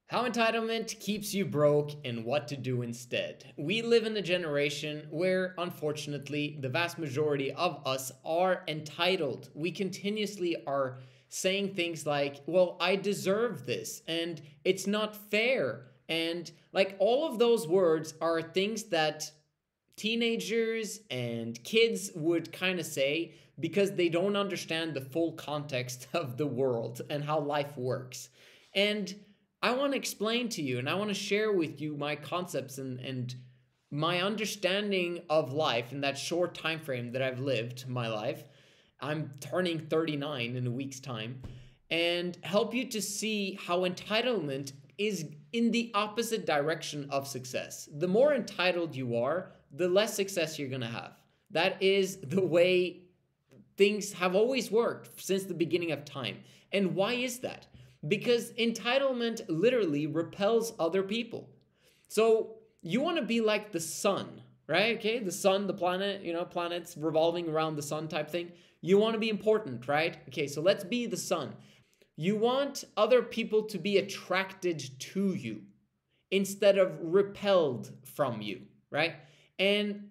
How entitlement keeps you broke and what to do instead. We live in a generation where, unfortunately, the vast majority of us are entitled. We continuously are saying things like, well, I deserve this, and it's not fair. And like all of those words are things that teenagers and kids would kind of say because they don't understand the full context of the world and how life works. And I want to explain to you and I want to share with you my concepts and my understanding of life in that short time frame that I've lived my life. I'm turning 39 in a week's time, and help you to see how entitlement is in the opposite direction of success. The more entitled you are, the less success you're going to have. That is the way things have always worked since the beginning of time. And why is that? Because entitlement literally repels other people. So you want to be like the sun, right? Okay, the sun, the planet, planets revolving around the sun type thing. You want to be important, right? Okay, so let's be the sun. You want other people to be attracted to you instead of repelled from you, right? And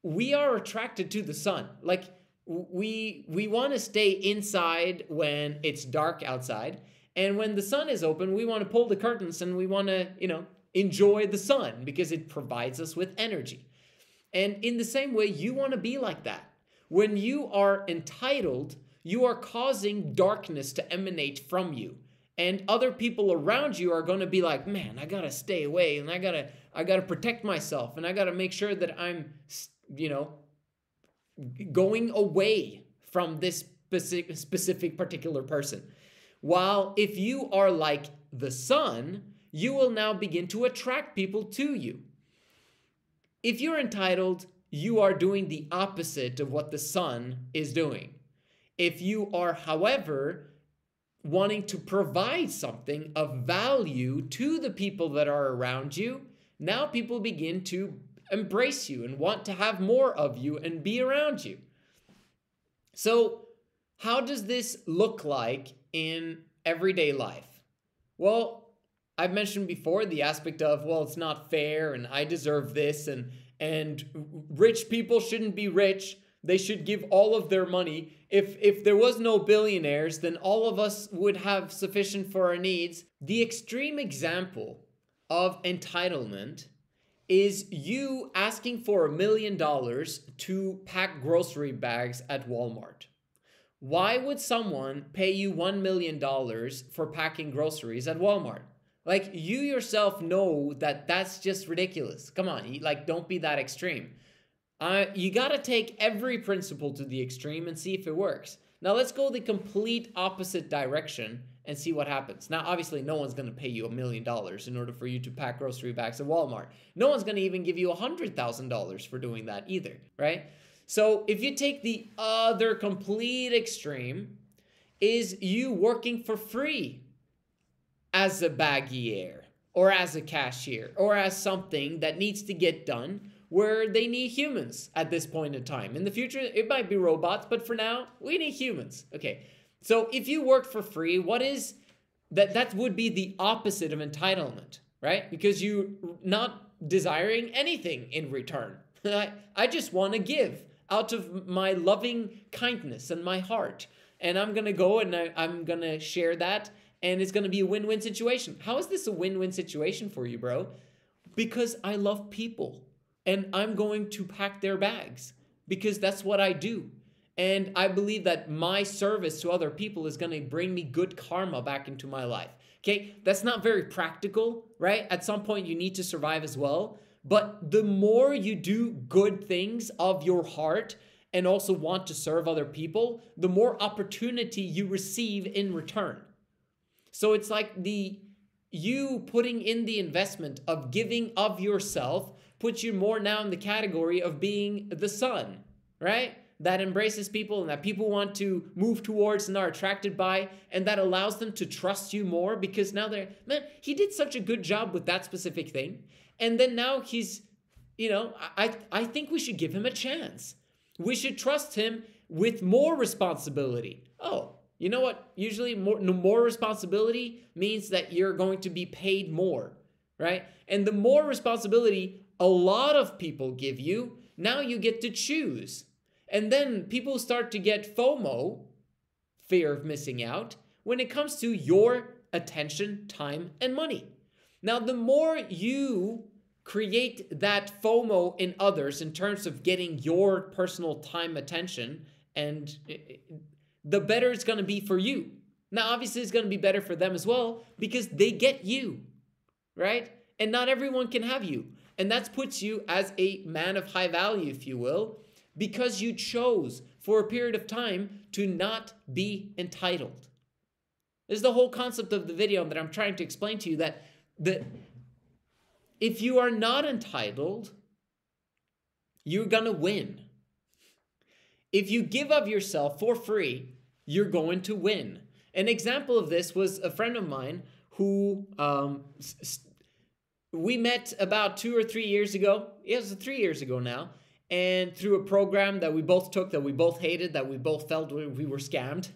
we are attracted to the sun. Like we want to stay inside when it's dark outside. And when the sun is open, we want to pull the curtains and we want to, enjoy the sun because it provides us with energy. And in the same way, you want to be like that. When you are entitled, you are causing darkness to emanate from you. And other people around you are going to be like, man, I got to stay away and I got to protect myself and I got to make sure that I'm, going away from this specific particular person. While if you are like the sun, you will now begin to attract people to you. If you're entitled, you are doing the opposite of what the sun is doing. If you are, however, wanting to provide something of value to the people that are around you, now people begin to embrace you and want to have more of you and be around you. So how does this look like in everyday life? Well, I've mentioned before the aspect of, well, it's not fair and I deserve this and rich people shouldn't be rich. They should give all of their money. If there was no billionaires, then all of us would have sufficient for our needs. The extreme example of entitlement is you asking for $1 million to pack grocery bags at Walmart. Why would someone pay you $1 million for packing groceries at Walmart? Like, you yourself know that that's just ridiculous. Come on, don't be that extreme. You got to take every principle to the extreme and see if it works. Now let's go the complete opposite direction and see what happens. Now, obviously, no one's going to pay you $1 million in order for you to pack grocery bags at Walmart. No one's going to even give you $100,000 for doing that either, right? So if you take the other complete extreme, is you working for free as a baggier or as a cashier or as something that needs to get done where they need humans at this point in time. In the future, it might be robots, but for now, we need humans. Okay, so if you work for free, what is that? That would be the opposite of entitlement, right? Because you're not desiring anything in return. I just want to give out of my loving kindness and my heart. And I'm going to go and I'm going to share that. And it's going to be a win-win situation. How is this a win-win situation for you, bro? Because I love people. And I'm going to pack their bags because that's what I do. And I believe that my service to other people is going to bring me good karma back into my life. Okay, that's not very practical, right? At some point, you need to survive as well. But the more you do good things of your heart and also want to serve other people, the more opportunity you receive in return. So it's like you putting in the investment of giving of yourself puts you more now in the category of being the sun, right? That embraces people and that people want to move towards and are attracted by, and that allows them to trust you more because now they're, man, he did such a good job with that specific thing. And then now he's, I think we should give him a chance. We should trust him with more responsibility. Oh, You know what? Usually more responsibility means that you're going to be paid more, right? And the more responsibility a lot of people give you, now you get to choose. And then people start to get FOMO, fear of missing out, when it comes to your attention, time, and money. Now, the more you create that FOMO in others in terms of getting your personal time, attention, and the better it's going to be for you. Now, obviously, it's going to be better for them as well because they get you, right? And not everyone can have you. And that puts you as a man of high value, if you will, because you chose for a period of time to not be entitled. This is the whole concept of the video that I'm trying to explain to you, that if you are not entitled, you're going to win. If you give of yourself for free, you're going to win. An example of this was a friend of mine who we met about 2 or 3 years ago. It was 3 years ago now. And through a program that we both took, that we both hated, that we both felt we were scammed,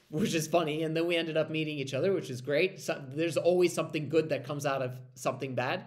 which is funny. And then we ended up meeting each other, which is great. So there's always something good that comes out of something bad.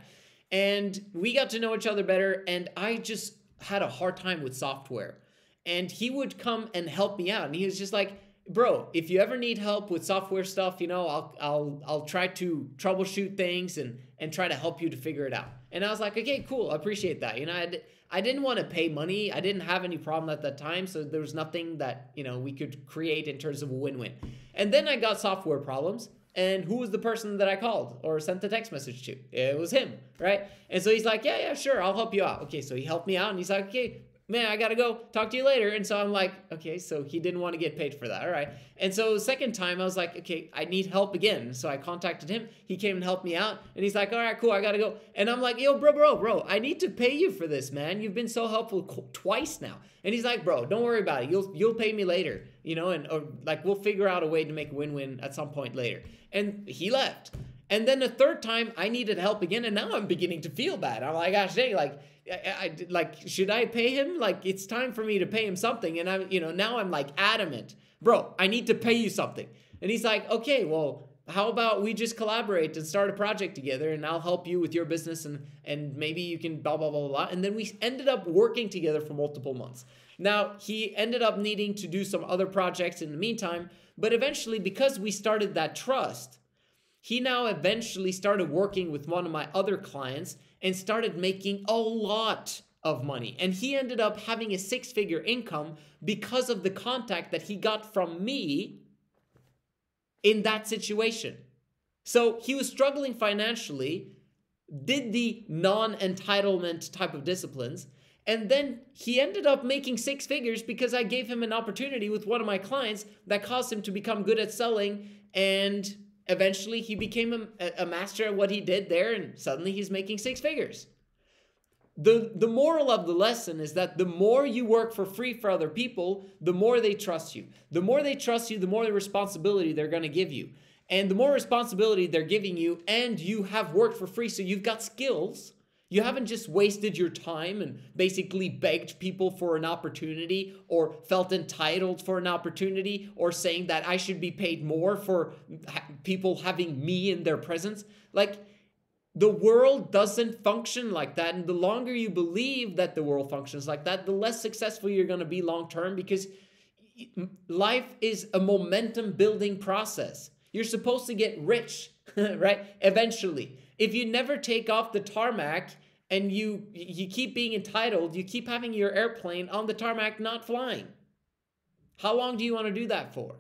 And we got to know each other better. And I just had a hard time with software. And he would come and help me out. And he was just like, bro, if you ever need help with software stuff, you know, I'll try to troubleshoot things and try to help you to figure it out. And I was like, okay, cool. I appreciate that. You know, I didn't want to pay money. I didn't have any problem at that time. So there was nothing that, you know, we could create in terms of a win-win. And then I got software problems. And who was the person that I called or sent the text message to? It was him, right? And so he's like, yeah, sure. I'll help you out. Okay, so he helped me out. And he's like, okay, man, I got to go. Talk to you later. And so I'm like, okay, so he didn't want to get paid for that. All right. And so the second time I was like, okay, I need help again. So I contacted him. He came and helped me out. And he's like, all right, cool. I got to go. And I'm like, yo, bro, I need to pay you for this, man. You've been so helpful twice now. And he's like, bro, don't worry about it. You'll pay me later, you know, and or like we'll figure out a way to make a win-win at some point later. And he left. And then the third time I needed help again. And now I'm beginning to feel bad. I'm like, gosh dang, like, should I pay him? Like, it's time for me to pay him something. And I'm, you know, now I'm like adamant, bro, I need to pay you something. And he's like, okay, well, how about we just collaborate and start a project together and I'll help you with your business and maybe you can blah, blah, blah, blah. And then we ended up working together for multiple months. Now, he ended up needing to do some other projects in the meantime, but eventually, because we started that trust, he now eventually started working with one of my other clients and started making a lot of money. And he ended up having a 6-figure income because of the contact that he got from me in that situation. So he was struggling financially, did the non-entitlement type of disciplines, and then he ended up making 6 figures because I gave him an opportunity with one of my clients that caused him to become good at selling, and eventually he became a master at what he did there, and suddenly he's making 6 figures. The moral of the lesson is that the more you work for free for other people, the more they trust you. The more they trust you, the more the responsibility they're going to give you. And the more responsibility they're giving you, and you have worked for free, so you've got skills. You haven't just wasted your time and basically begged people for an opportunity or felt entitled for an opportunity or saying that I should be paid more for people having me in their presence. Like, the world doesn't function like that. And the longer you believe that the world functions like that, the less successful you're going to be long term, because life is a momentum building process. You're supposed to get rich, right? Eventually. If you never take off the tarmac and you keep being entitled, you keep having your airplane on the tarmac not flying. How long do you want to do that for?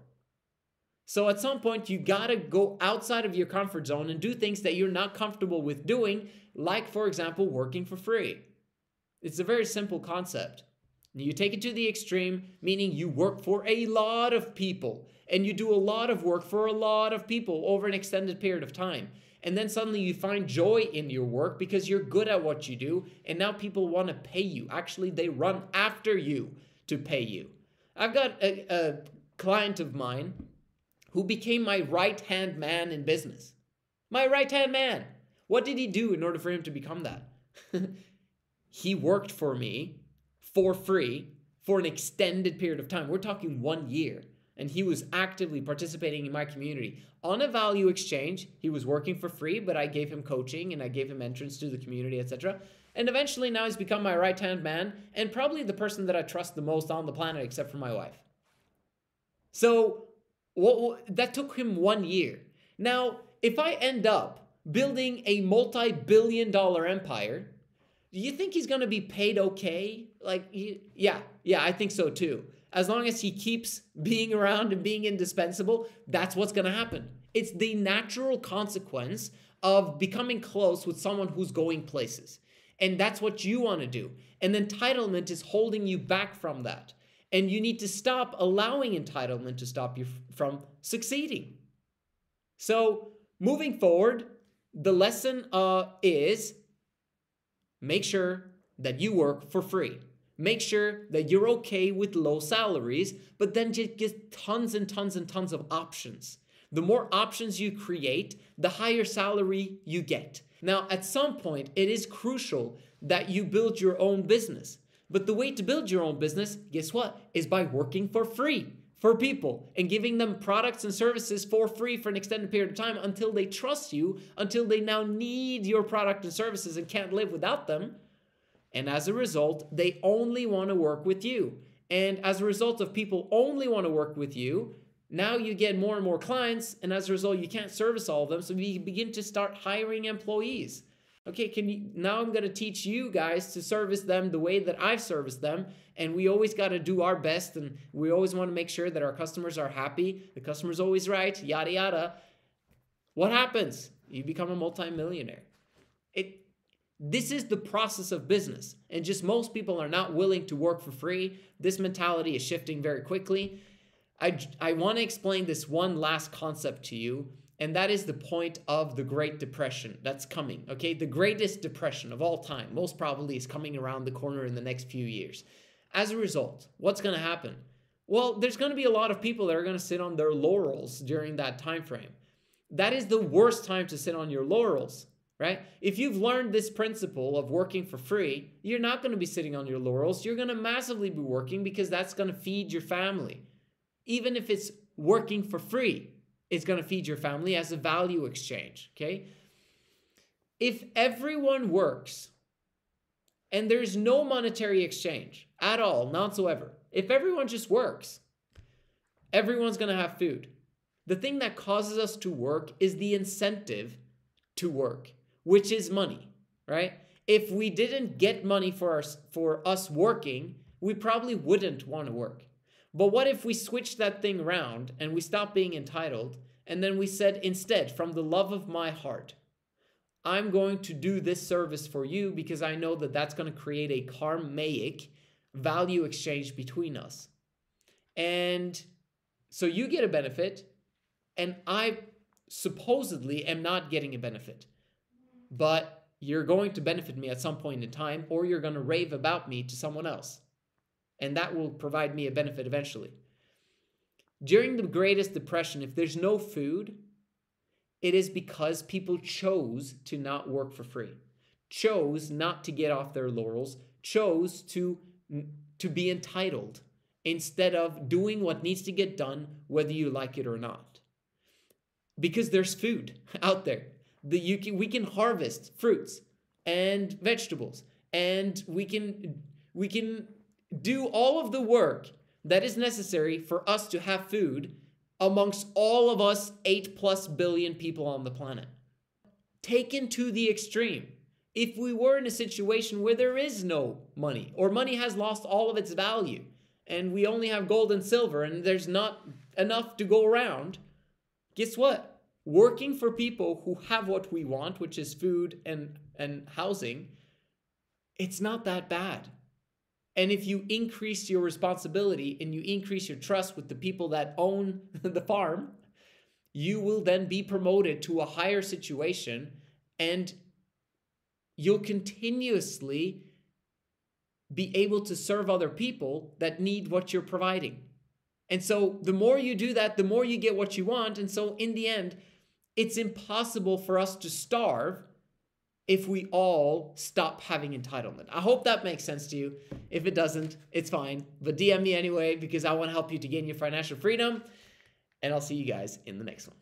So at some point, you got to go outside of your comfort zone and do things that you're not comfortable with doing, like, for example, working for free. It's a very simple concept. You take it to the extreme, meaning you work for a lot of people and you do a lot of work for a lot of people over an extended period of time. And then suddenly you find joy in your work because you're good at what you do. And now people want to pay you. Actually, they run after you to pay you. I've got a client of mine who became my right-hand man in business. My right-hand man. What did he do in order for him to become that? He worked for me for free for an extended period of time. We're talking 1 year. and he was actively participating in my community. On a value exchange, he was working for free, but I gave him coaching and I gave him entrance to the community, etc. And eventually now he's become my right-hand man and probably the person that I trust the most on the planet except for my wife. So that took him 1 year. Now, if I end up building a multi-billion-dollar empire, do you think he's going to be paid okay? Like, yeah, I think so too. As long as he keeps being around and being indispensable, that's what's going to happen. It's the natural consequence of becoming close with someone who's going places. And that's what you want to do. And entitlement is holding you back from that. And you need to stop allowing entitlement to stop you from succeeding. So moving forward, the lesson is make sure that you work for free. Make sure that you're okay with low salaries, but then just get tons and tons and tons of options. The more options you create, the higher salary you get. Now, at some point, it is crucial that you build your own business. But the way to build your own business, guess what? Is by working for free for people and giving them products and services for free for an extended period of time until they trust you, until they now need your product and services and can't live without them. And as a result, they only want to work with you. And as a result of people only want to work with you, now you get more and more clients, and as a result, you can't service all of them, so you begin to start hiring employees. Okay, now I'm going to teach you guys to service them the way that I've serviced them, and we always got to do our best, and we always want to make sure that our customers are happy, the customer's always right, yada yada. What happens? You become a multimillionaire. This is the process of business, and just most people are not willing to work for free. This mentality is shifting very quickly. I want to explain this one last concept to you, and that is the point of the Great Depression that's coming, okay? The greatest depression of all time, most probably, is coming around the corner in the next few years. As a result, what's going to happen? Well, there's going to be a lot of people that are going to sit on their laurels during that time frame. That is the worst time to sit on your laurels, right? If you've learned this principle of working for free, you're not going to be sitting on your laurels. You're going to massively be working because that's going to feed your family. Even if it's working for free, it's going to feed your family as a value exchange, okay? If everyone works and there's no monetary exchange at all, not whatsoever, if everyone just works, everyone's going to have food. The thing that causes us to work is the incentive to work, which is money, right? If we didn't get money for us working, we probably wouldn't want to work. But what if we switched that thing around and we stopped being entitled, and then we said instead, from the love of my heart, I'm going to do this service for you because I know that that's going to create a karmic value exchange between us. And so you get a benefit, and I supposedly am not getting a benefit. But you're going to benefit me at some point in time, or you're going to rave about me to someone else. And that will provide me a benefit eventually. During the Greatest Depression, if there's no food, it is because people chose to not work for free, chose not to get off their laurels, chose to be entitled instead of doing what needs to get done, whether you like it or not. Because there's food out there. We can harvest fruits and vegetables, and we can do all of the work that is necessary for us to have food amongst all of us 8+ billion people on the planet. Taken to the extreme, if we were in a situation where there is no money, or money has lost all of its value, and we only have gold and silver, and there's not enough to go around, guess what? Working for people who have what we want, which is food and housing, it's not that bad. And if you increase your responsibility and you increase your trust with the people that own the farm, you will then be promoted to a higher situation, and you'll continuously be able to serve other people that need what you're providing. And so the more you do that, the more you get what you want. And so in the end, it's impossible for us to starve if we all stop having entitlement. I hope that makes sense to you. If it doesn't, it's fine. But DM me anyway, because I want to help you to gain your financial freedom. And I'll see you guys in the next one.